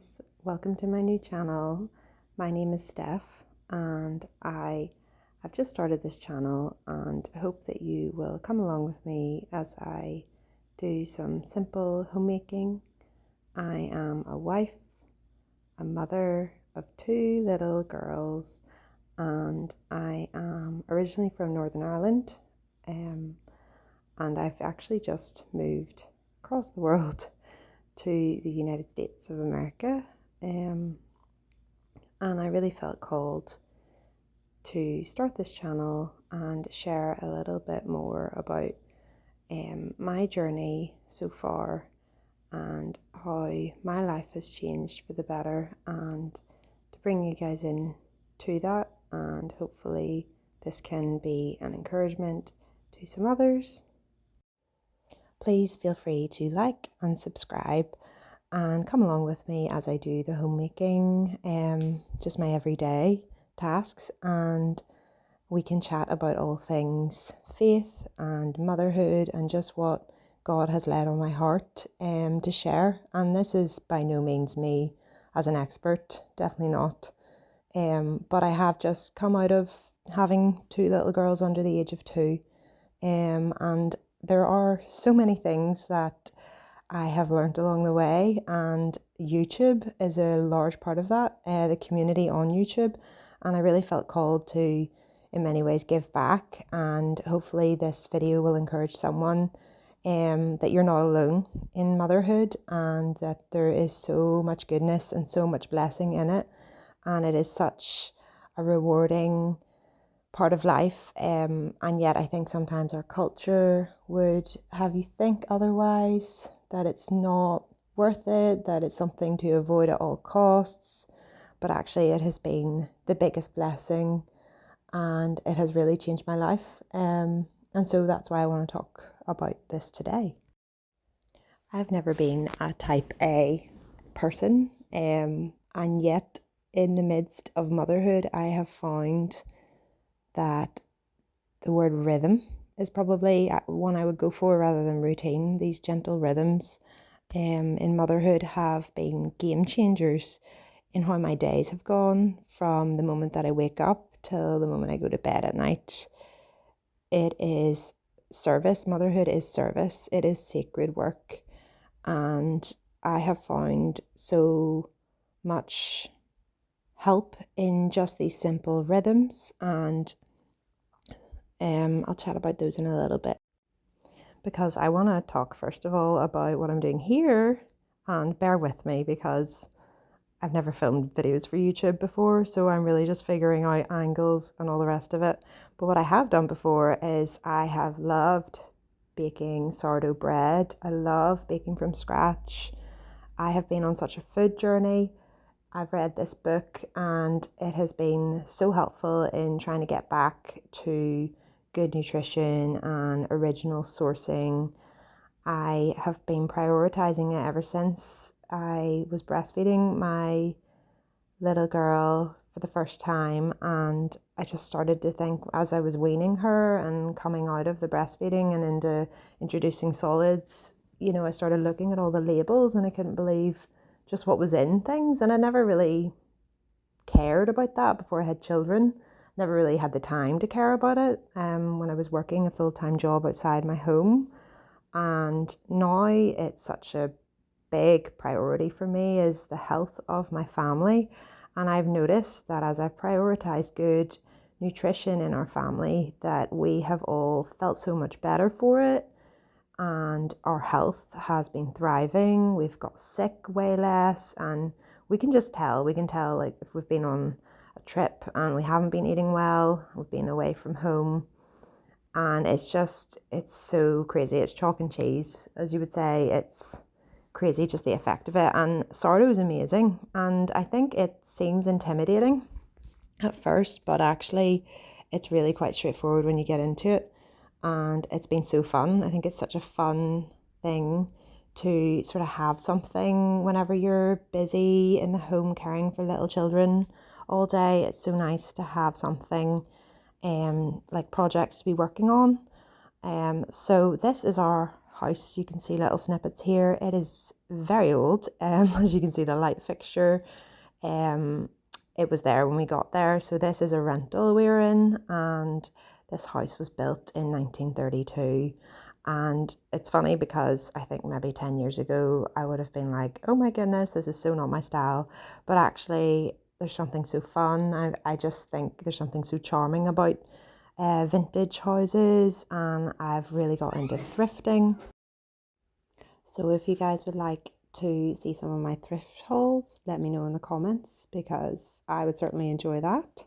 friends, welcome to my new channel. My name is Steph and I've just started this channel and hope that you will come along with me as I do some simple homemaking. I am a wife, a mother of two little girls, and I am originally from Northern Ireland, and I've actually just moved across the world to the United States of America, and I really felt called to start this channel and share a little bit more about my journey so far and how my life has changed for the better, and to bring you guys in to that, and hopefully this can be an encouragement to some others. Please feel free to like and subscribe and come along with me as I do the homemaking, just my everyday tasks, and we can chat about all things faith and motherhood and just what God has laid on my heart to share. And this is by no means me as an expert, definitely not. But I have just come out of having two little girls under the age of 2, and there are so many things that I have learned along the way, and YouTube is a large part of that, the community on YouTube, and I really felt called to, in many ways, give back, and hopefully this video will encourage someone that you're not alone in motherhood, and that there is so much goodness and so much blessing in it, and it is such a rewarding part of life, and yet I think sometimes our culture would have you think otherwise, that it's not worth it, that it's something to avoid at all costs, but actually it has been the biggest blessing and it has really changed my life, and so that's why I want to talk about this today. I've never been a type A person, and yet in the midst of motherhood I have found that the word rhythm is probably one I would go for rather than routine. These gentle rhythms in motherhood have been game changers in how my days have gone, from the moment that I wake up till the moment I go to bed at night. It is service. Motherhood is service. It is sacred work. And I have found so much help in just these simple rhythms, and I'll chat about those in a little bit, because I want to talk first of all about what I'm doing here, and bear with me because I've never filmed videos for YouTube before, so I'm really just figuring out angles and all the rest of it. But what I have done before is I have loved baking sourdough bread. I love baking from scratch. I have been on such a food journey. I've read this book and it has been so helpful in trying to get back to good nutrition and original sourcing. I have been prioritizing it ever since I was breastfeeding my little girl for the first time, and I just started to think, as I was weaning her and coming out of the breastfeeding and into introducing solids, I started looking at all the labels and I couldn't believe just what was in things, and I never really cared about that before I had children. Never really had the time to care about it when I was working a full-time job outside my home, and now it's such a big priority for me is the health of my family. And I've noticed that as I've prioritized good nutrition in our family, that we have all felt so much better for it, and our health has been thriving. We've got sick way less, and we can tell like if we've been on a trip and we haven't been eating well, we've been away from home, and it's so crazy. It's chalk and cheese, as you would say. It's crazy just the effect of it. And sourdough is amazing, and I think it seems intimidating at first, but actually it's really quite straightforward when you get into it, and it's been so fun. I think it's such a fun thing to sort of have something whenever you're busy in the home caring for little children all day. It's so nice to have something like projects to be working on. So this is our house. You can see little snippets here. It is very old, as you can see the light fixture. It was there when we got there. So this is a rental we were in, and this house was built in 1932. And it's funny because I think maybe 10 years ago I would have been like, oh my goodness, this is so not my style. But actually, there's something so fun. I just think there's something so charming about vintage houses, and I've really got into thrifting. So if you guys would like to see some of my thrift hauls, let me know in the comments because I would certainly enjoy that.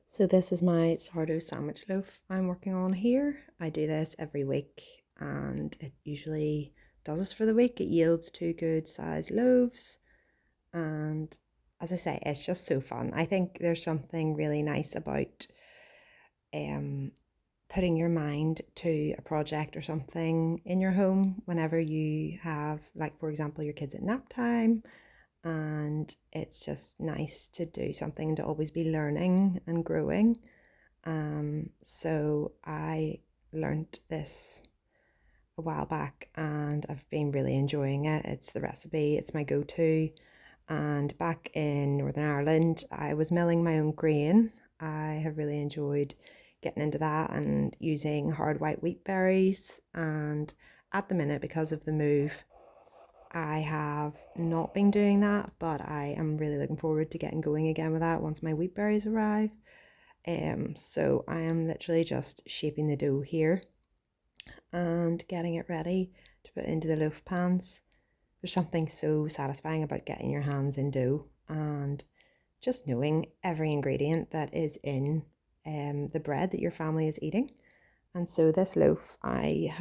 So this is my sourdough sandwich loaf I'm working on here. I do this every week and it usually does this for the week. It yields 2 good-sized loaves, and as I say, it's just so fun. I think there's something really nice about putting your mind to a project or something in your home whenever you have, like for example, your kids at nap time, and it's just nice to do something, to always be learning and growing. So I learned this a while back and I've been really enjoying it. It's the recipe, it's my go-to. And back in Northern Ireland, I was milling my own grain. I have really enjoyed getting into that and using hard white wheat berries. And at the minute, because of the move, I have not been doing that, but I am really looking forward to getting going again with that once my wheat berries arrive. So I am literally just shaping the dough here and getting it ready to put into the loaf pans. There's something so satisfying about getting your hands in dough and just knowing every ingredient that is in the bread that your family is eating. And so this loaf I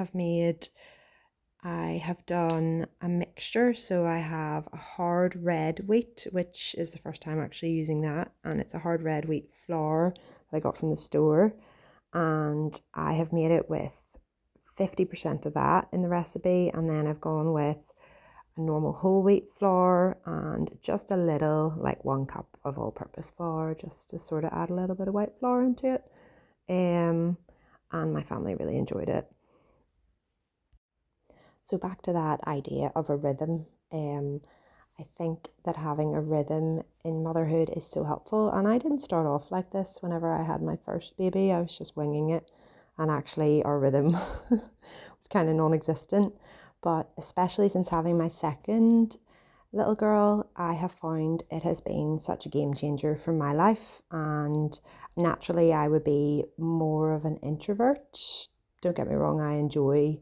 have done a mixture. So I have a hard red wheat, which is the first time actually using that, and it's a hard red wheat flour that I got from the store, and I have made it with 50% of that in the recipe, and then I've gone with a normal whole wheat flour and just a little, like 1 cup of all-purpose flour, just to sort of add a little bit of white flour into it. And my family really enjoyed it. So back to that idea of a rhythm. I think that having a rhythm in motherhood is so helpful. And I didn't start off like this whenever I had my first baby. I was just winging it. And actually our rhythm was kind of non-existent. But especially since having my second little girl, I have found it has been such a game changer for my life. And naturally I would be more of an introvert. Don't get me wrong, I enjoy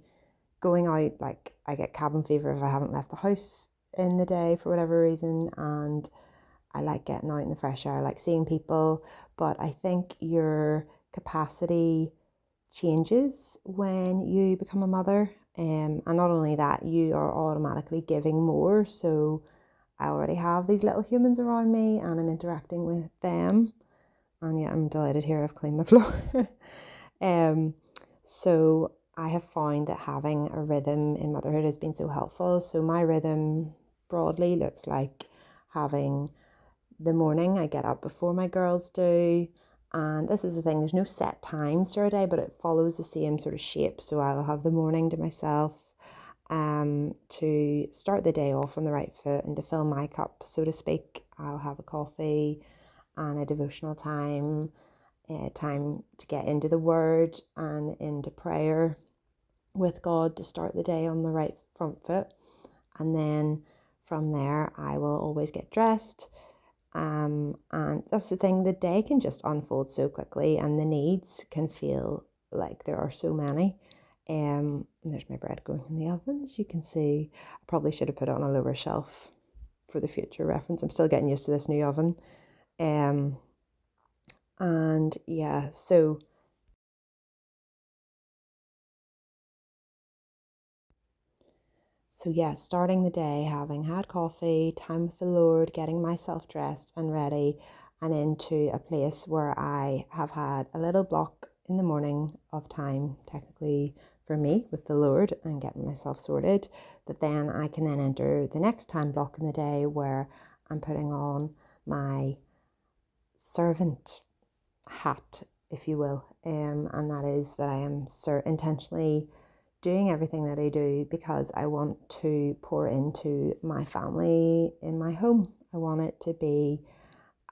going out. Like I get cabin fever if I haven't left the house in the day for whatever reason, and I like getting out in the fresh air, I like seeing people. But I think your capacity changes when you become a mother, and not only that, you are automatically giving more. So I already have these little humans around me and I'm interacting with them, and yeah, I'm delighted here I've cleaned the floor. So I have found that having a rhythm in motherhood has been so helpful. So my rhythm broadly looks like having the morning. I get up before my girls do, and this is the thing, there's no set times through a day, but it follows the same sort of shape. So I'll have the morning to myself, to start the day off on the right foot and to fill my cup, so to speak. I'll have a coffee and a devotional time, time to get into the Word and into prayer with God to start the day on the right front foot. And then from there, I will always get dressed. And that's the thing, the day can just unfold so quickly, and the needs can feel like there are so many. There's my bread going in the oven, as you can see. I probably should have put it on a lower shelf for the future reference. I'm still getting used to this new oven. And yeah, so yeah, starting the day, having had coffee, time with the Lord, getting myself dressed and ready, and into a place where I have had a little block in the morning of time, technically for me, with the Lord and getting myself sorted, that then I can then enter the next time block in the day where I'm putting on my servant hat, if you will, and that is that I am intentionally doing everything that I do because I want to pour into my family in my home. I want it to be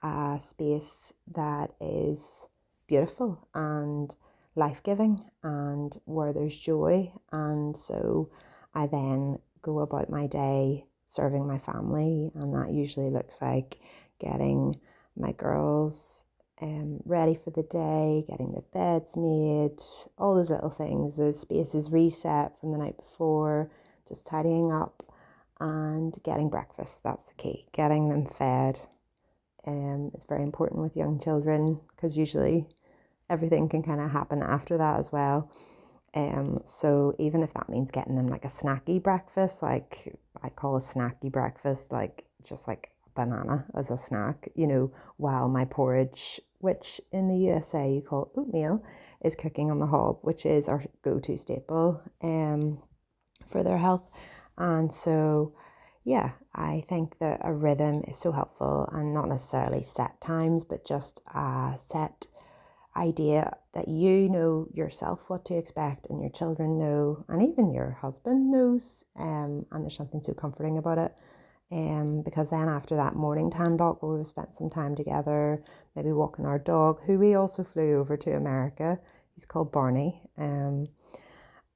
a space that is beautiful and life-giving and where there's joy. And so I then go about my day serving my family, and that usually looks like getting my girls ready for the day, getting their beds made, all those little things, those spaces reset from the night before, just tidying up and getting breakfast. That's the key, getting them fed. It's very important with young children because usually everything can kind of happen after that as well. So even if that means getting them like a snacky breakfast, like I call a snacky breakfast, like just like a banana as a snack, while my porridge, which in the USA you call oatmeal, is cooking on the hob, which is our go-to staple for their health. And so yeah, I think that a rhythm is so helpful, and not necessarily set times, but just a set idea that you know yourself what to expect, and your children know, and even your husband knows, and there's something so comforting about it. Because then after that morning time block where we've spent some time together, maybe walking our dog, who we also flew over to America, he's called Barney,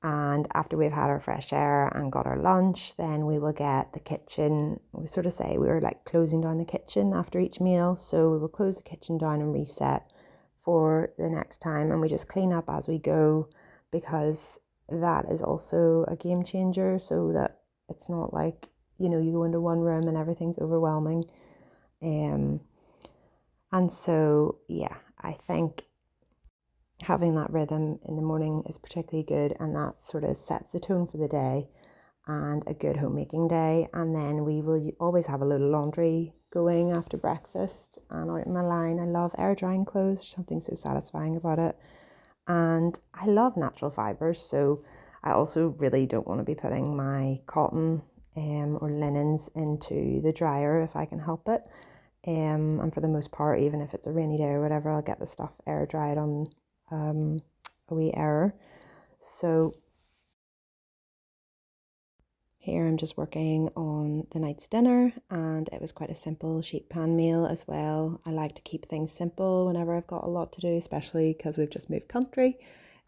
and after we've had our fresh air and got our lunch, then we will get the kitchen. We sort of say we were like closing down the kitchen after each meal. So we will close the kitchen down and reset for the next time. And we just clean up as we go, because that is also a game changer, so that it's not like, you go into one room and everything's overwhelming. And so, yeah, I think having that rhythm in the morning is particularly good, and that sort of sets the tone for the day and a good homemaking day. And then we will always have a load of laundry going after breakfast and out in the line. I love air drying clothes. There's something so satisfying about it. And I love natural fibres, so I also really don't want to be putting my cotton or linens into the dryer if I can help it. And for the most part, even if it's a rainy day or whatever, I'll get the stuff air dried on a wee error. So here I'm just working on the night's dinner, and it was quite a simple sheet pan meal as well. I like to keep things simple whenever I've got a lot to do, especially because we've just moved country.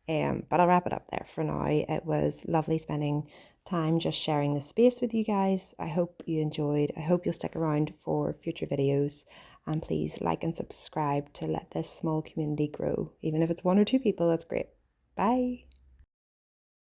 But I'll wrap it up there for now. It was lovely spending time just sharing this space with you guys. I hope you enjoyed. I hope you'll stick around for future videos, and please like and subscribe to let this small community grow. Even if it's one or two people, that's great. Bye.